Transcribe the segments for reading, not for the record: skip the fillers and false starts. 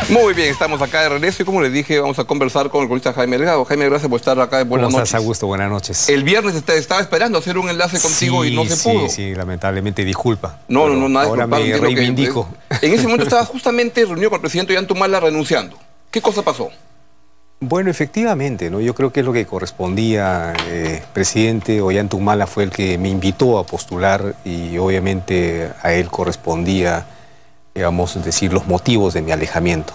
Muy bien, estamos acá de regreso y como les dije, vamos a conversar con el columnista Jaime Delgado. Jaime, gracias por estar acá. Buenas noches. Augusto? Buenas noches. El viernes estaba esperando hacer un enlace contigo y no se pudo. Sí, lamentablemente, disculpa. No, nada. Ahora me reivindico. En ese momento estabas justamente reunido con el presidente Ollanta renunciando. ¿Qué cosa pasó? Bueno, efectivamente, ¿no? Yo creo que es lo que correspondía. Presidente Ollanta Humala fue el que me invitó a postular y obviamente a él correspondía, digamos, decir los motivos de mi alejamiento.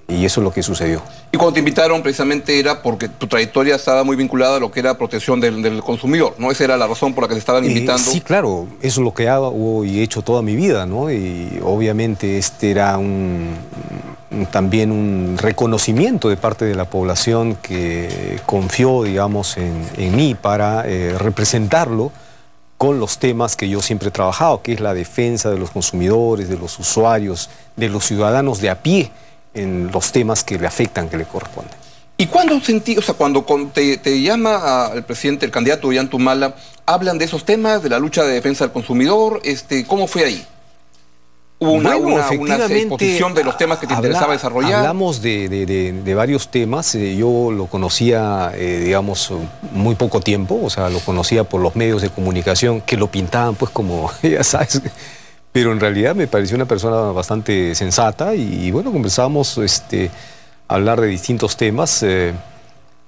Y eso es lo que sucedió. Y cuando te invitaron precisamente era porque tu trayectoria estaba muy vinculada a lo que era protección del consumidor, ¿no? Esa era la razón por la que te estaban invitando. Sí, claro, eso es lo que hago y he hecho toda mi vida, ¿no? Y obviamente este era también un reconocimiento de parte de la población que confió, digamos, en mí para representarlo con los temas que yo siempre he trabajado, que es la defensa de los consumidores, de los usuarios, de los ciudadanos de a pie, en los temas que le afectan, que le corresponden. ¿Y cuándo cuando te llama el presidente, el candidato Ollanta Humala, hablan de esos temas, de la lucha de defensa del consumidor? ¿Cómo fue ahí? ¿Hubo una exposición de los temas que te interesaba desarrollar? Hablamos de varios temas. Yo lo conocía, digamos, muy poco tiempo, o sea, lo conocía por los medios de comunicación que lo pintaban, pues, como, ya sabes. Pero en realidad me pareció una persona bastante sensata y bueno, comenzamos a hablar de distintos temas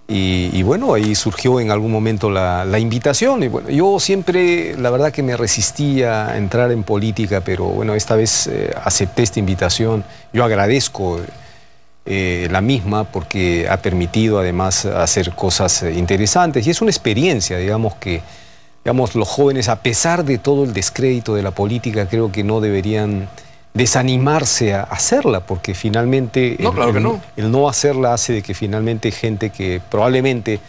y bueno, ahí surgió en algún momento la invitación. Y bueno, yo siempre, la verdad que me resistía a entrar en política, pero bueno, esta vez acepté esta invitación. Yo agradezco la misma porque ha permitido además hacer cosas interesantes y es una experiencia, digamos, que los jóvenes, a pesar de todo el descrédito de la política, creo que no deberían desanimarse a hacerla, porque finalmente el no hacerla hace de que finalmente gente que probablemente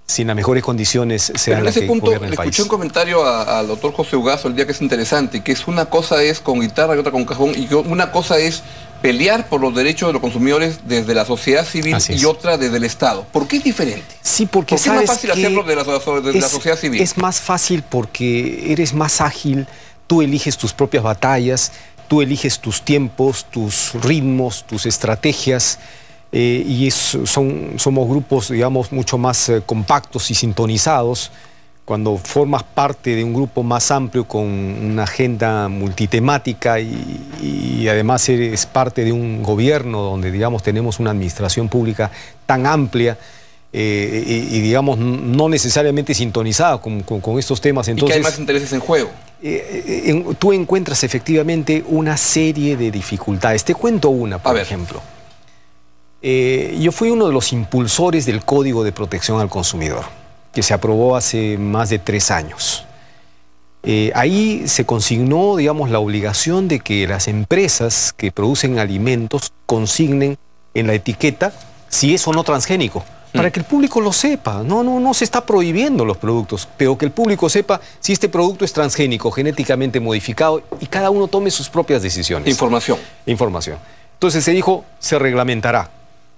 sin las mejores condiciones sea la que gobierna el país. Escuché un comentario al doctor José Ugazo el día que es interesante, que es una cosa es con guitarra y otra con cajón, y que una cosa es pelear por los derechos de los consumidores desde la sociedad civil y otra desde el Estado. ¿Por qué es diferente? Sí, porque es más fácil hacerlo desde la sociedad civil. Es más fácil porque eres más ágil, tú eliges tus propias batallas, tú eliges tus tiempos, tus ritmos, tus estrategias, y somos grupos, digamos, mucho más compactos y sintonizados. Cuando formas parte de un grupo más amplio con una agenda multitemática y además eres parte de un gobierno donde, digamos, tenemos una administración pública tan amplia y digamos, no necesariamente sintonizada con estos temas. Entonces, y que hay más intereses en juego. Tú encuentras efectivamente una serie de dificultades. Te cuento una, por ejemplo. Yo fui uno de los impulsores del Código de Protección al Consumidor, que se aprobó hace más de 3 años. Ahí se consignó, digamos, la obligación de que las empresas que producen alimentos consignen en la etiqueta si es o no transgénico, para que el público lo sepa. No se está prohibiendo los productos, pero que el público sepa si este producto es transgénico, genéticamente modificado, y cada uno tome sus propias decisiones. Información. Entonces se dijo, se reglamentará.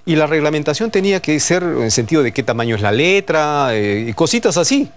Y la reglamentación tenía que ser en el sentido de qué tamaño es la letra y cositas así.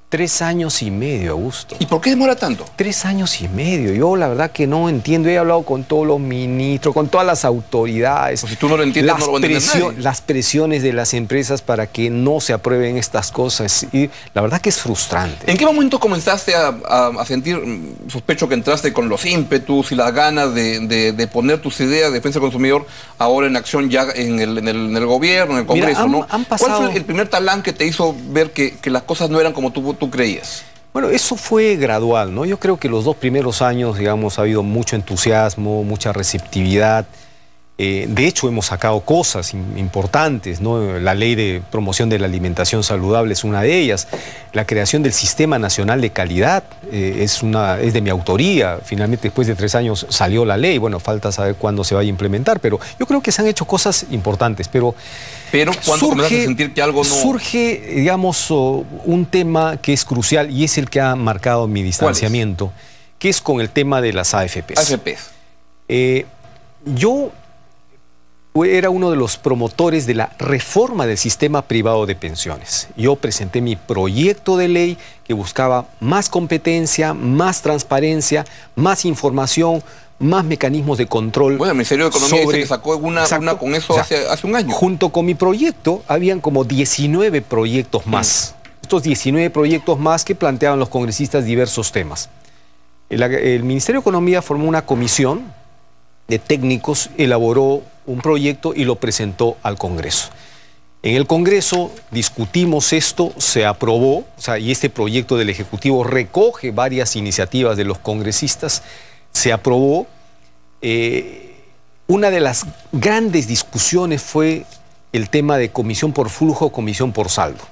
3 años y medio, Augusto. ¿Y por qué demora tanto? 3 años y medio. Yo la verdad que no entiendo. He hablado con todos los ministros, con todas las autoridades. Pues si tú no lo entiendes, no lo va a entender nadie. Las presiones de las empresas para que no se aprueben estas cosas. Y la verdad que es frustrante. ¿En qué momento comenzaste a sentir, sospecho que entraste con los ímpetus y las ganas de poner tus ideas de defensa del consumidor ahora en acción ya en el gobierno, en el Congreso? Mira, ¿Cuál fue el primer talán que te hizo ver que las cosas no eran como tú creías? Bueno, eso fue gradual, ¿no? Yo creo que los 2 primeros años, digamos, ha habido mucho entusiasmo, mucha receptividad. De hecho, hemos sacado cosas importantes, ¿no? La ley de promoción de la alimentación saludable es una de ellas. La creación del Sistema Nacional de Calidad es de mi autoría. Finalmente, después de 3 años salió la ley. Bueno, falta saber cuándo se vaya a implementar, pero yo creo que se han hecho cosas importantes. Pero ¿cuándo comenzaste a sentir que algo no...? Surge, digamos, un tema que es crucial y es el que ha marcado mi distanciamiento, que es con el tema de las AFPs. AFPs. Yo era uno de los promotores de la reforma del sistema privado de pensiones. Yo presenté mi proyecto de ley que buscaba más competencia, más transparencia, más información, más mecanismos de control. Bueno, el Ministerio de Economía dice que sacó una con eso, o sea, hace un año. Junto con mi proyecto, habían como 19 proyectos más. Estos 19 proyectos más que planteaban los congresistas diversos temas. El Ministerio de Economía formó una comisión de técnicos, elaboró un proyecto y lo presentó al Congreso. En el Congreso discutimos esto, se aprobó, y este proyecto del Ejecutivo recoge varias iniciativas de los congresistas, se aprobó. Una de las grandes discusiones fue el tema de comisión por flujo, comisión por saldo.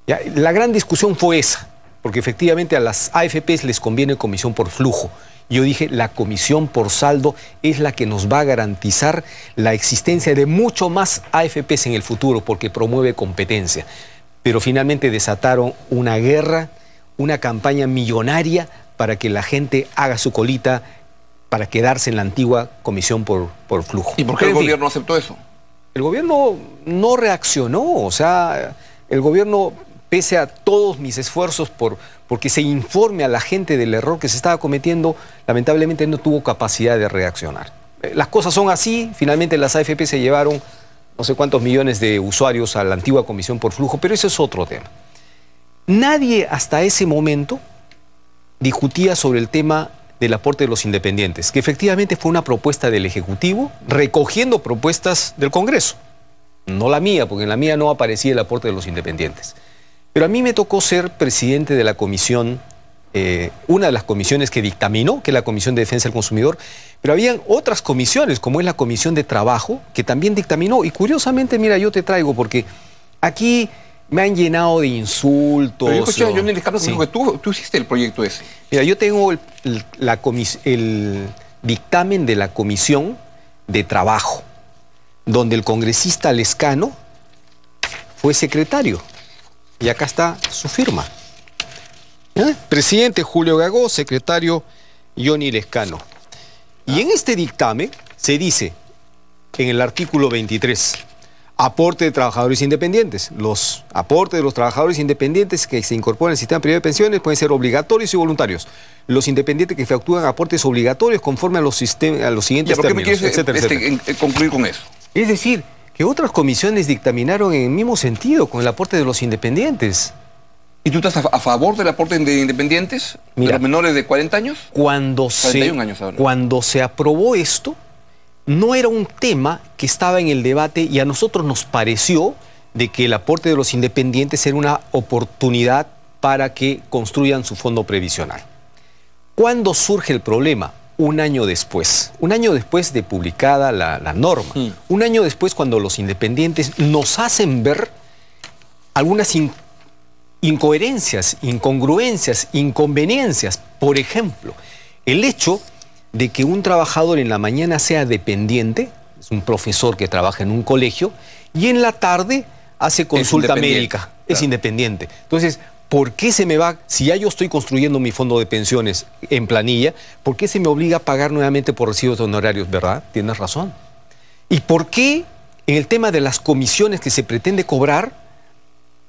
¿Ya? La gran discusión fue esa, porque efectivamente a las AFPs les conviene comisión por flujo. Yo dije, la comisión por saldo es la que nos va a garantizar la existencia de mucho más AFPs en el futuro, porque promueve competencia. Pero finalmente desataron una guerra, una campaña millonaria para que la gente haga su colita para quedarse en la antigua comisión por flujo. ¿Y por qué el gobierno aceptó eso? El gobierno no reaccionó, el gobierno, pese a todos mis esfuerzos porque se informe a la gente del error que se estaba cometiendo, lamentablemente no tuvo capacidad de reaccionar. Las cosas son así, finalmente las AFP se llevaron no sé cuántos millones de usuarios a la antigua comisión por flujo, pero ese es otro tema. Nadie hasta ese momento discutía sobre el tema del aporte de los independientes, que efectivamente fue una propuesta del Ejecutivo recogiendo propuestas del Congreso. No la mía, porque en la mía no aparecía el aporte de los independientes. Pero a mí me tocó ser presidente de la comisión, una de las comisiones que dictaminó, que es la Comisión de Defensa del Consumidor, pero habían otras comisiones, como es la Comisión de Trabajo, que también dictaminó. Y curiosamente, mira, yo te traigo, porque aquí me han llenado de insultos. Pero yo escuché a Johnny Lescano que dijo que tú hiciste el proyecto ese. Mira, yo tengo el dictamen de la Comisión de Trabajo, donde el congresista Lescano fue secretario. Y acá está su firma. Presidente Julio Gagó, secretario Johnny Lescano. Y en este dictamen se dice, en el artículo 23, aporte de trabajadores independientes. Los aportes de los trabajadores independientes que se incorporan al sistema privado de pensiones pueden ser obligatorios y voluntarios. Los independientes que efectúan aportes obligatorios conforme a los siguientes términos, etcétera, etcétera. Concluir con eso? Es decir, que otras comisiones dictaminaron en el mismo sentido con el aporte de los independientes. ¿Y tú estás a favor del aporte de independientes? Mira, ¿de los menores de 40 años? 41 años ahora. Cuando se aprobó esto, no era un tema que estaba en el debate y a nosotros nos pareció de que el aporte de los independientes era una oportunidad para que construyan su fondo previsional. ¿Cuándo surge el problema? Un año después de publicada la norma. Un año después, cuando los independientes nos hacen ver algunas incoherencias, incongruencias, inconveniencias. Por ejemplo, el hecho de que un trabajador en la mañana sea dependiente, es un profesor que trabaja en un colegio, y en la tarde hace consulta médica, es independiente. Entonces, ¿por qué se me va, si ya yo estoy construyendo mi fondo de pensiones en planilla, por qué se me obliga a pagar nuevamente por recibos de honorarios, verdad? Tienes razón. ¿Y por qué en el tema de las comisiones que se pretende cobrar,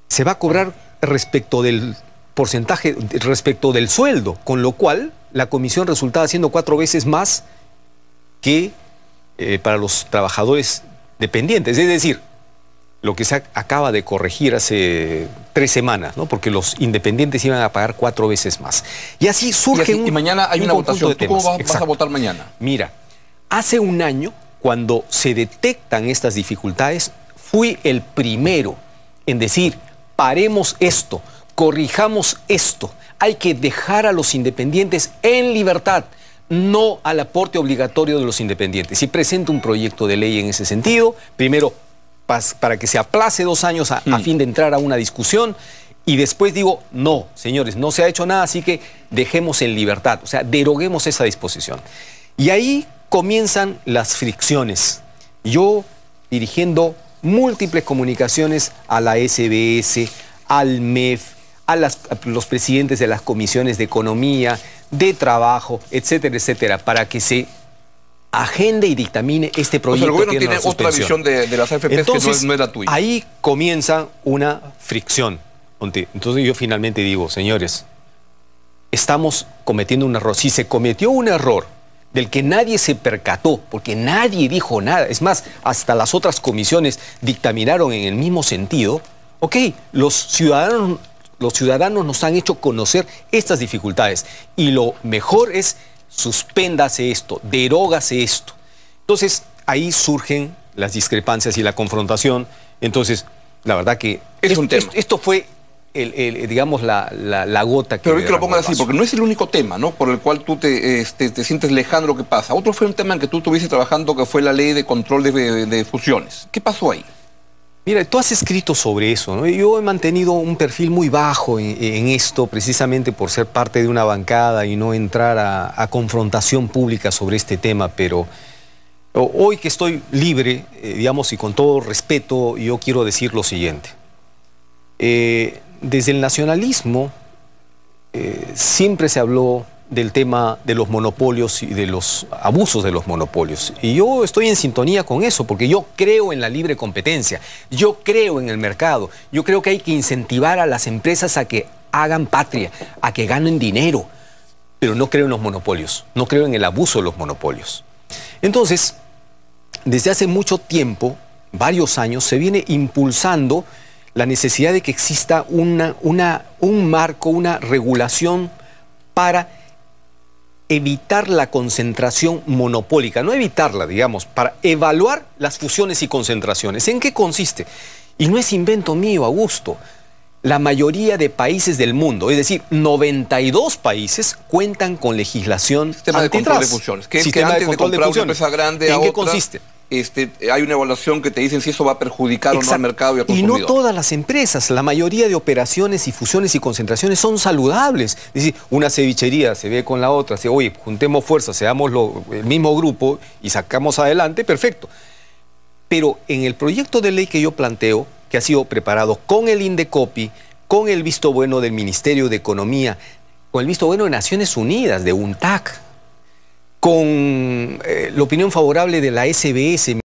se va a cobrar respecto del porcentaje, respecto del sueldo, con lo cual la comisión resultaba siendo 4 veces más que para los trabajadores dependientes? Es decir, lo que se acaba de corregir hace 3 semanas, ¿no? Porque los independientes iban a pagar 4 veces más. Y así surge y mañana hay una votación. ¿Tú cómo vas a votar mañana? Mira, hace un año, cuando se detectan estas dificultades, fui el primero en decir, paremos esto, corrijamos esto. Hay que dejar a los independientes en libertad, no al aporte obligatorio de los independientes. Y presento un proyecto de ley en ese sentido, primero para que se aplace 2 años a fin de entrar a una discusión, y después digo, no, señores, no se ha hecho nada, así que dejemos en libertad, o sea, deroguemos esa disposición. Y ahí comienzan las fricciones. Yo dirigiendo múltiples comunicaciones a la SBS, al MEF, a los presidentes de las comisiones de Economía, de Trabajo, etcétera, etcétera, para que se agende y dictamine este proyecto. El gobierno que tiene otra visión de las AFPs. Entonces, que no es la tuya. Ahí comienza una fricción. Entonces yo finalmente digo, señores, estamos cometiendo un error. Si se cometió un error del que nadie se percató, porque nadie dijo nada, es más, hasta las otras comisiones dictaminaron en el mismo sentido, ok, los ciudadanos nos han hecho conocer estas dificultades y lo mejor es suspéndase esto, derógase esto. Entonces ahí surgen las discrepancias y la confrontación. Entonces la verdad que es un tema. Esto fue digamos la gota que... Pero que lo pongas así, porque no es el único tema, ¿no?, por el cual tú te sientes lejano de lo que pasa. Otro fue un tema en que tú estuviste trabajando, que fue la ley de control de fusiones. ¿Qué pasó ahí? Mira, tú has escrito sobre eso, ¿no? Yo he mantenido un perfil muy bajo en esto, precisamente por ser parte de una bancada y no entrar a confrontación pública sobre este tema, pero hoy que estoy libre, digamos, y con todo respeto, yo quiero decir lo siguiente. Desde el nacionalismo siempre se habló del tema de los monopolios y de los abusos de los monopolios. Y yo estoy en sintonía con eso, porque yo creo en la libre competencia, yo creo en el mercado, yo creo que hay que incentivar a las empresas a que hagan patria, a que ganen dinero, pero no creo en los monopolios, no creo en el abuso de los monopolios. Entonces, desde hace mucho tiempo, varios años, se viene impulsando la necesidad de que exista un marco, una regulación para evitar la concentración monopólica, no evitarla, digamos, para evaluar las fusiones y concentraciones. ¿En qué consiste? Y no es invento mío, Augusto. La mayoría de países del mundo, es decir, 92 países, cuentan con legislación sistema de control de fusiones. Que es que antes de comprar una empresa grande a otra, ¿en qué consiste? Hay una evaluación que te dicen si eso va a perjudicar o no al mercado y al consumidor. Y no todas las empresas, la mayoría de operaciones y fusiones y concentraciones son saludables. Es decir, una cevichería se ve con la otra, dice, oye, juntemos fuerzas, seamos el mismo grupo y sacamos adelante, perfecto. Pero en el proyecto de ley que yo planteo, que ha sido preparado con el Indecopi, con el visto bueno del Ministerio de Economía, con el visto bueno de Naciones Unidas, de UNTAC, con la opinión favorable de la SBS,